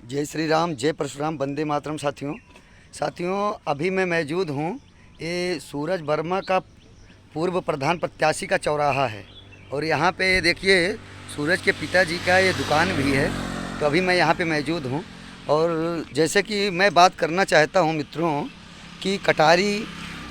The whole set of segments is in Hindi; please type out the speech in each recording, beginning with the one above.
जय श्री राम, जय परशुराम, वंदे मातरम। साथियों अभी मैं मौजूद हूँ, ये सूरज वर्मा का पूर्व प्रधान प्रत्याशी का चौराहा है और यहाँ पे देखिए सूरज के पिताजी का ये दुकान भी है। तो अभी मैं यहाँ पे मौजूद हूँ और जैसे कि मैं बात करना चाहता हूँ मित्रों कि कटारी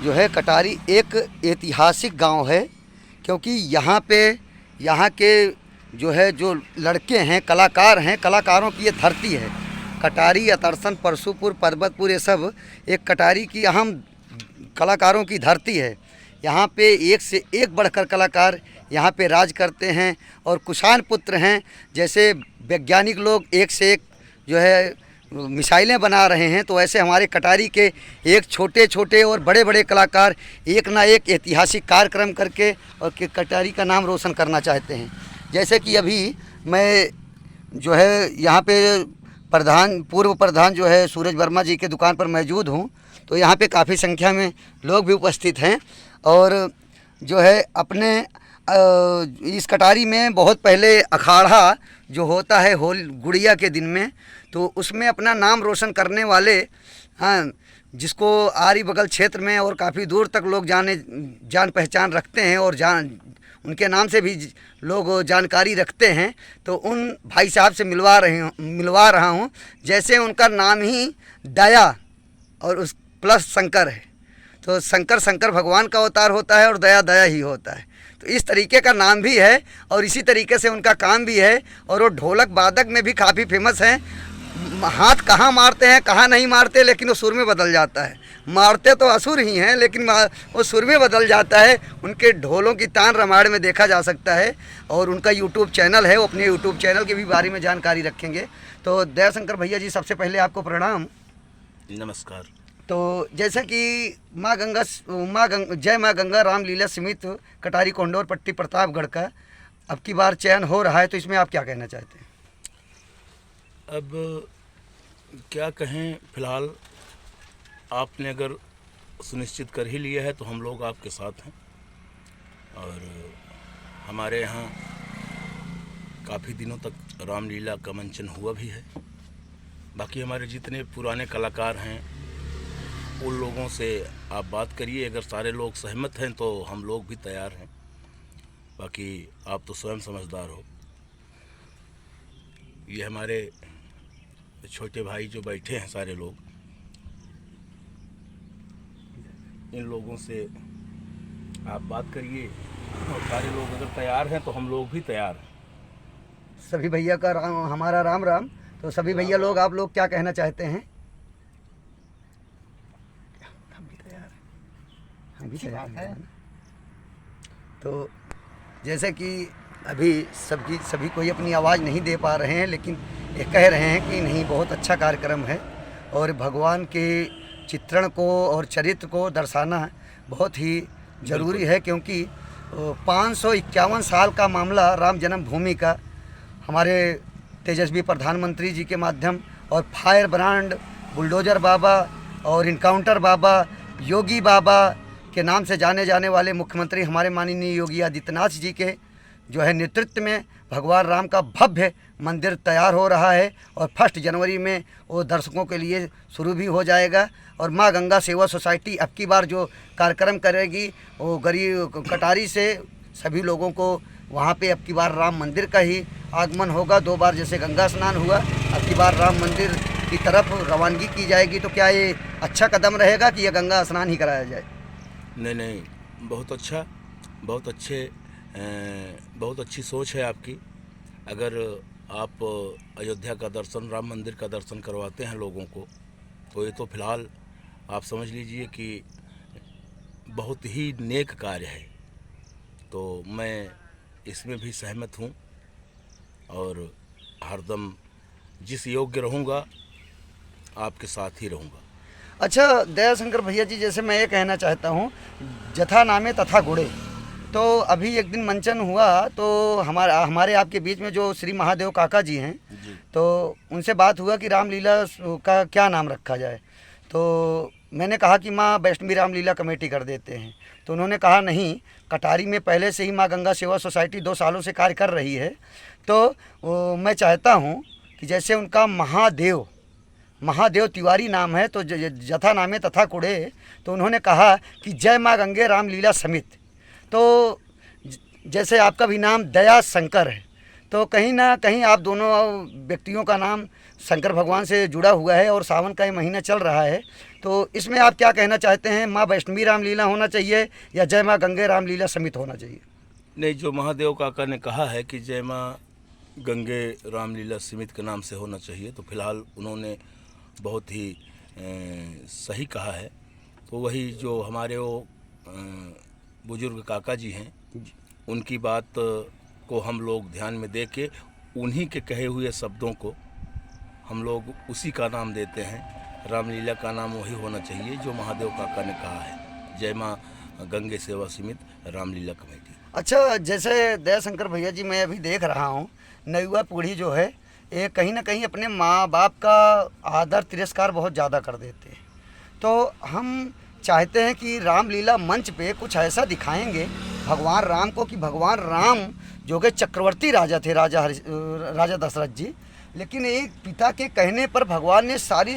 जो है, कटारी एक ऐतिहासिक गांव है क्योंकि यहाँ के जो है जो लड़के हैं, कलाकार हैं, कलाकारों की ये धरती है। कटारी, अतरसन, परशुपुर, पर्वतपुर, ये सब एक कटारी की अहम कलाकारों की धरती है। यहाँ पे एक से एक बढ़कर कलाकार यहाँ पे राज करते हैं और कुशान पुत्र हैं। जैसे वैज्ञानिक लोग एक से एक जो है मिसाइलें बना रहे हैं, तो ऐसे हमारे कटारी के एक छोटे छोटे और बड़े बड़े कलाकार एक ना एक ऐतिहासिक कार्यक्रम करके और कटारी का नाम रोशन करना चाहते हैं। जैसे कि अभी मैं जो है यहाँ पे पूर्व प्रधान जो है सूरज वर्मा जी के दुकान पर मौजूद हूँ, तो यहाँ पे काफ़ी संख्या में लोग भी उपस्थित हैं और जो है अपने इस कटारी में बहुत पहले अखाड़ा जो होता है होल गुड़िया के दिन में, तो उसमें अपना नाम रोशन करने वाले, हाँ, जिसको आरी बगल क्षेत्र में और काफ़ी दूर तक लोग जान पहचान रखते हैं और उनके नाम से भी लोग जानकारी रखते हैं, तो उन भाई साहब से मिलवा रहा हूँ। जैसे उनका नाम ही दया और उस प्लस शंकर है, तो शंकर भगवान का अवतार होता है और दया दया ही होता है। तो इस तरीके का नाम भी है और इसी तरीके से उनका काम भी है और वो ढोलक वादक में भी काफ़ी फेमस हैं। हाथ कहाँ मारते हैं कहाँ नहीं मारते, लेकिन वो सुर में बदल जाता है। मारते तो असुर ही हैं लेकिन वो सुर में बदल जाता है। उनके ढोलों की तान रामायण में देखा जा सकता है और उनका यूट्यूब चैनल है, वो अपने यूट्यूब चैनल के भी बारे में जानकारी रखेंगे। तो दयाशंकर भैया जी, सबसे पहले आपको प्रणाम। नमस्कार। तो जैसे कि जय माँ गंगा रामलीला समिति कटारी कोंडोर पट्टी प्रतापगढ़ का अब की बार चयन हो रहा है, तो इसमें आप क्या कहना चाहते हैं? अब क्या कहें, फिलहाल आपने अगर सुनिश्चित कर ही लिया है तो हम लोग आपके साथ हैं और हमारे यहाँ काफ़ी दिनों तक रामलीला का मंचन हुआ भी है। बाकी हमारे जितने पुराने कलाकार हैं उन लोगों से आप बात करिए, अगर सारे लोग सहमत हैं तो हम लोग भी तैयार हैं। बाकी आप तो स्वयं समझदार हो। ये हमारे छोटे भाई जो बैठे हैं सारे लोग, इन लोगों से आप बात करिए और सारे लोग अगर तैयार हैं तो हम लोग भी तैयार हैं। सभी भैया का हमारा राम राम। तो सभी भैया लोग, आप लोग क्या कहना चाहते हैं? हम भी तैयार हैं। तो जैसे कि अभी सभी कोई अपनी आवाज़ नहीं दे पा रहे हैं, लेकिन ये कह रहे हैं कि नहीं, बहुत अच्छा कार्यक्रम है और भगवान के चित्रण को और चरित्र को दर्शाना बहुत ही ज़रूरी है, क्योंकि 551 साल का मामला राम जन्मभूमि का हमारे तेजस्वी प्रधानमंत्री जी के माध्यम और फायर ब्रांड बुलडोज़र बाबा और इनकाउंटर बाबा, योगी बाबा के नाम से जाने जाने वाले मुख्यमंत्री हमारे माननीय योगी आदित्यनाथ जी के जो है नेतृत्व में भगवान राम का भव्य मंदिर तैयार हो रहा है और 1 जनवरी में वो दर्शकों के लिए शुरू भी हो जाएगा। और माँ गंगा सेवा सोसाइटी अब की बार जो कार्यक्रम करेगी वो गरीब कटारी से सभी लोगों को वहाँ पे अब की बार राम मंदिर का ही आगमन होगा। 2 बार जैसे गंगा स्नान हुआ, अब की बार राम मंदिर की तरफ रवानगी की जाएगी। तो क्या ये अच्छा कदम रहेगा कि यह गंगा स्नान ही कराया जाए? नहीं, बहुत अच्छा, बहुत अच्छी सोच है आपकी। अगर आप अयोध्या का दर्शन, राम मंदिर का दर्शन करवाते हैं लोगों को, तो ये तो फिलहाल आप समझ लीजिए कि बहुत ही नेक कार्य है। तो मैं इसमें भी सहमत हूँ और हरदम जिस योग्य रहूँगा आपके साथ ही रहूँगा। अच्छा दयाशंकर भैया जी, जैसे मैं ये कहना चाहता हूँ, जथा नामे तथा गुणे, तो अभी एक दिन मंचन हुआ तो हमारे आपके बीच में जो श्री महादेव काका जी हैं, तो उनसे बात हुआ कि रामलीला का क्या नाम रखा जाए। तो मैंने कहा कि माँ वैष्णवी रामलीला कमेटी कर देते हैं। तो उन्होंने कहा नहीं, कटारी में पहले से ही माँ गंगा सेवा सोसाइटी 2 सालों से कार्य कर रही है, तो मैं चाहता हूँ कि जैसे उनका महादेव महादेव तिवारी नाम है, तो जथा नामे तथा कुड़े, तो उन्होंने कहा कि जय माँ गंगे रामलीला समित। तो जैसे आपका भी नाम दया शंकर है, तो कहीं ना कहीं आप दोनों व्यक्तियों का नाम शंकर भगवान से जुड़ा हुआ है और सावन का ये महीना चल रहा है, तो इसमें आप क्या कहना चाहते हैं? माँ वैष्णवी रामलीला होना चाहिए या जय माँ गंगे रामलीला समित होना चाहिए? नहीं, जो महादेव काका ने कहा है कि जय माँ गंगे रामलीला समिति के नाम से होना चाहिए, तो फिलहाल उन्होंने बहुत ही सही कहा है। तो वही जो हमारे वो बुजुर्ग काका जी हैं, उनकी बात को हम लोग ध्यान में दे के उन्हीं के कहे हुए शब्दों को हम लोग उसी का नाम देते हैं। रामलीला का नाम वही होना चाहिए जो महादेव काका ने कहा है, जय माँ गंगे सेवा समिति रामलीला कमेटी। अच्छा, जैसे दयाशंकर भैया जी, मैं अभी देख रहा हूँ नयुवा पीढ़ी जो है ये कहीं ना कहीं अपने माँ बाप का आदर तिरस्कार बहुत ज़्यादा कर देते हैं। तो हम चाहते हैं कि रामलीला मंच पे कुछ ऐसा दिखाएंगे भगवान राम को कि भगवान राम जो कि चक्रवर्ती राजा थे, राजा दशरथ जी, लेकिन एक पिता के कहने पर भगवान ने सारी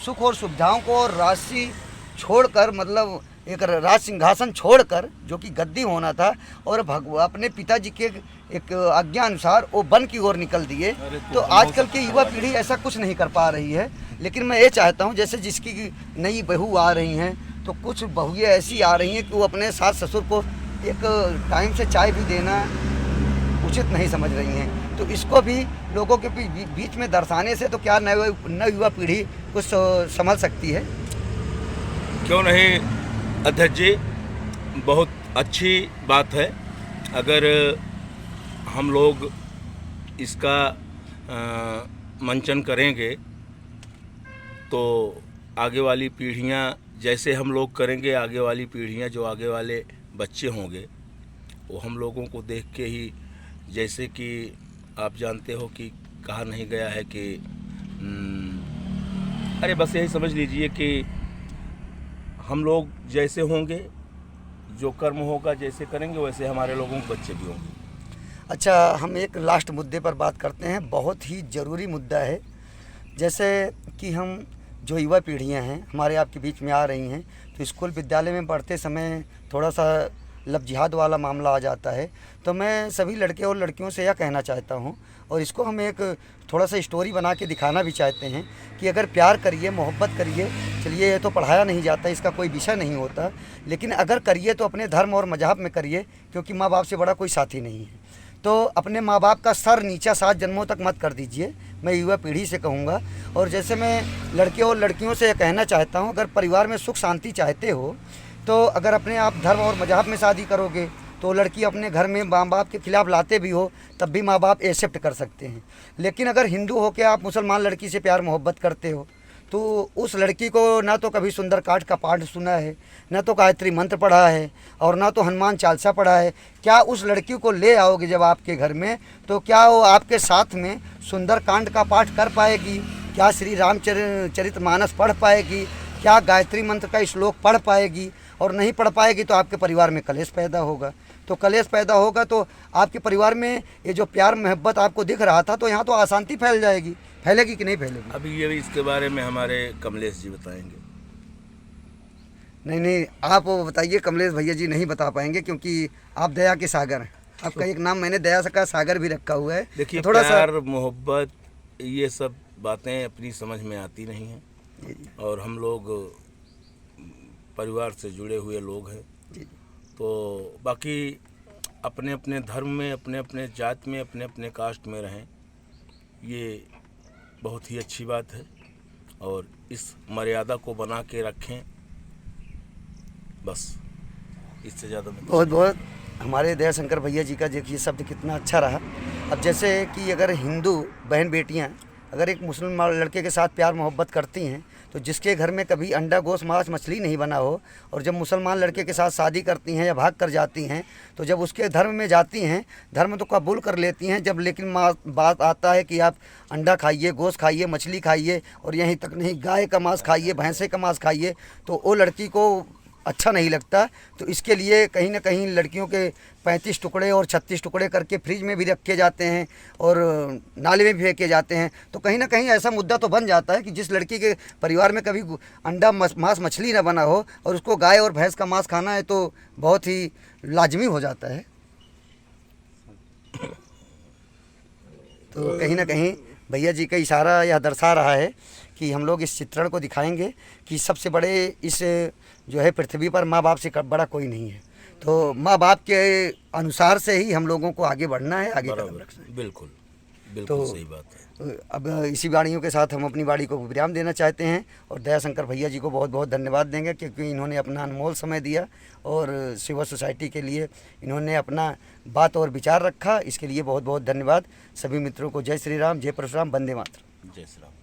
सुख और सुविधाओं को और राशि छोड़कर, मतलब एक राज सिंहासन छोड़कर जो कि गद्दी होना था, और अपने पिताजी के एक आज्ञा अनुसार वो वन की ओर निकल दिए। तो आजकल की युवा पीढ़ी ऐसा कुछ नहीं कर पा रही है। लेकिन मैं ये चाहता हूँ जैसे जिसकी नई बहू आ रही हैं, तो कुछ बहुएँ ऐसी आ रही हैं कि वो अपने सास ससुर को एक टाइम से चाय भी देना उचित नहीं समझ रही हैं। तो इसको भी लोगों के बीच में दर्शाने से तो क्या नई युवा पीढ़ी कुछ संभल सकती है? क्यों नहीं अध्यक्ष जी, बहुत अच्छी बात है। अगर हम लोग इसका मंचन करेंगे तो आगे वाली पीढ़ियां, जैसे हम लोग करेंगे, आगे वाली पीढ़ियां, जो आगे वाले बच्चे होंगे, वो हम लोगों को देख के ही, जैसे कि आप जानते हो कि कहा नहीं गया है कि अरे बस यही समझ लीजिए कि हम लोग जैसे होंगे, जो कर्म होगा, जैसे करेंगे वैसे हमारे लोगों के बच्चे भी होंगे। अच्छा, हम एक लास्ट मुद्दे पर बात करते हैं, बहुत ही ज़रूरी मुद्दा है। जैसे कि हम जो युवा पीढ़ियां हैं हमारे आपके बीच में आ रही हैं, तो स्कूल विद्यालय में पढ़ते समय थोड़ा सा लब जिहाद वाला मामला आ जाता है। तो मैं सभी लड़के और लड़कियों से यह कहना चाहता हूँ, और इसको हम एक थोड़ा सा स्टोरी बना के दिखाना भी चाहते हैं कि अगर प्यार करिए, मोहब्बत करिए, चलिए ये तो पढ़ाया नहीं जाता, इसका कोई विषय नहीं होता, लेकिन अगर करिए तो अपने धर्म और मजहब में करिए, क्योंकि माँ बाप से बड़ा कोई साथी नहीं है। तो अपने माँ बाप का सर नीचा 7 जन्मों तक मत कर दीजिए, मैं युवा पीढ़ी से कहूँगा। और जैसे मैं लड़के और लड़कियों से कहना चाहता हूँ, अगर परिवार में सुख शांति चाहते हो, तो अगर अपने आप धर्म और मजहब में शादी करोगे तो लड़की अपने घर में माँ बाप के खिलाफ लाते भी हो तब भी माँ बाप एक्सेप्ट कर सकते हैं। लेकिन अगर हिंदू हो के आप मुसलमान लड़की से प्यार मोहब्बत करते हो, तो उस लड़की को ना तो कभी सुंदरकांड का पाठ सुना है, ना तो गायत्री मंत्र पढ़ा है, और ना तो हनुमान चालीसा पढ़ा है। क्या उस लड़की को ले आओगे जब आपके घर में, तो क्या वो आपके साथ में सुंदरकांड का पाठ कर पाएगी? क्या श्री रामचरितमानस पढ़ पाएगी? क्या गायत्री मंत्र का श्लोक पढ़ पाएगी? और नहीं पढ़ पाएगी तो आपके परिवार में कलेश पैदा होगा। तो कलेश पैदा होगा तो आपके परिवार में ये जो प्यार मोहब्बत आपको दिख रहा था, तो यहाँ तो अशांति फैल जाएगी। फैलेगी कि नहीं फैलेगी? अभी ये भी इसके बारे में हमारे कमलेश जी बताएंगे। नहीं, आप वो बताइए। कमलेश भैया जी नहीं बता पाएंगे क्योंकि आप दया के सागर हैं। आपका एक नाम मैंने दया का सागर भी रखा हुआ है। देखिए, तो थोड़ा प्यार मोहब्बत ये सब बातें अपनी समझ में आती नहीं हैं, और हम लोग परिवार से जुड़े हुए लोग हैं। तो बाकी अपने अपने धर्म में, अपने अपने जात में, अपने अपने कास्ट में रहें, ये बहुत ही अच्छी बात है, और इस मर्यादा को बना के रखें, बस इससे ज़्यादा मैं बहुत बहुत हमारे दयाशंकर भैया जी का देखिए शब्द कितना अच्छा रहा। अब जैसे कि अगर हिंदू बहन बेटियां अगर एक मुसलमान लड़के के साथ प्यार मोहब्बत करती हैं, तो जिसके घर में कभी अंडा गोश्त मांस मछली नहीं बना हो, और जब मुसलमान लड़के के साथ शादी करती हैं या भाग कर जाती हैं, तो जब उसके धर्म में जाती हैं, धर्म तो कबूल कर लेती हैं, जब लेकिन बात आता है कि आप अंडा खाइए, गोश्त खाइए, मछली खाइए, और यहीं तक नहीं गाय का मांस खाइए, भैंसे का मांस खाइए, तो वो लड़की को अच्छा नहीं लगता। तो इसके लिए कहीं ना कहीं लड़कियों के 35 टुकड़े और 36 टुकड़े करके फ्रिज में भी रखे जाते हैं और नाले में भी फेंके जाते हैं। तो कहीं ना कहीं ऐसा मुद्दा तो बन जाता है कि जिस लड़की के परिवार में कभी अंडा मांस मछली ना बना हो और उसको गाय और भैंस का मांस खाना है तो बहुत ही लाजमी हो जाता है। तो कहीं ना कहीं भैया जी का इशारा यह दर्शा रहा है कि हम लोग इस चित्रण को दिखाएंगे कि सबसे बड़े इस जो है पृथ्वी पर माँ बाप से बड़ा कोई नहीं है। तो माँ बाप के अनुसार से ही हम लोगों को आगे बढ़ना है, आगे कदम रखना है। बिल्कुल बिल्कुल तो सही बात है। अब इसी वाणियों के साथ हम अपनी वाणी को विराम देना चाहते हैं और दयाशंकर भैया जी को बहुत बहुत धन्यवाद देंगे क्योंकि इन्होंने अपना अनमोल समय दिया और सेवा सोसाइटी के लिए इन्होंने अपना बात और विचार रखा। इसके लिए बहुत बहुत धन्यवाद। सभी मित्रों को जय श्री राम, जय परशुराम, वंदे मातरम। जय श्री राम।